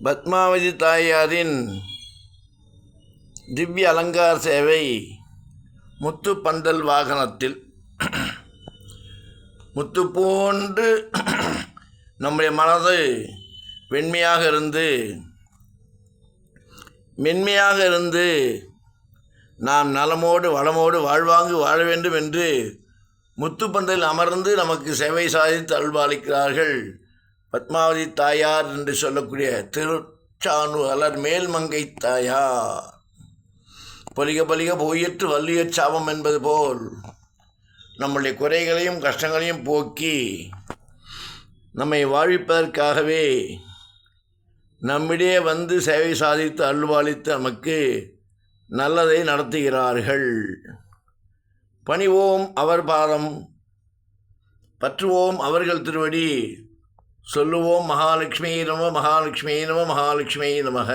பத்மாவதி தாயாரின் திவ்ய அலங்கார சேவை முத்து பந்தல் வாகனத்தில் முத்து போன்று நம்முடைய மனது மென்மையாக இருந்து நாம் நலமோடு வளமோடு வாழ்வாங்கு வாழ வேண்டும் என்று முத்துப்பந்தல் அமர்ந்து நமக்கு சேவை சாதித்து அல்வாளிக்கிறார்கள் பத்மாவதி தாயார் என்று சொல்லக்கூடிய திருச்சானூர் மேல்மங்கை தாயார். பொலிக பொலிக போயிற்று வள்ளியற் சாபம் என்பது போல் நம்முடைய குறைகளையும் கஷ்டங்களையும் போக்கி நம்மை வாழ்விப்பதற்காகவே நம்மிடையே வந்து சேவை சாதித்து அல்வாளித்து நமக்கு நல்லதை நடத்துகிறார்கள். பணிவோம் அவர் பாதம், பற்றுவோம் அவர்கள் திருவடி, சொல்லுவோம் மகாலட்சுமி நம மகாலட்சுமி நம மகாலட்சுமி நமக.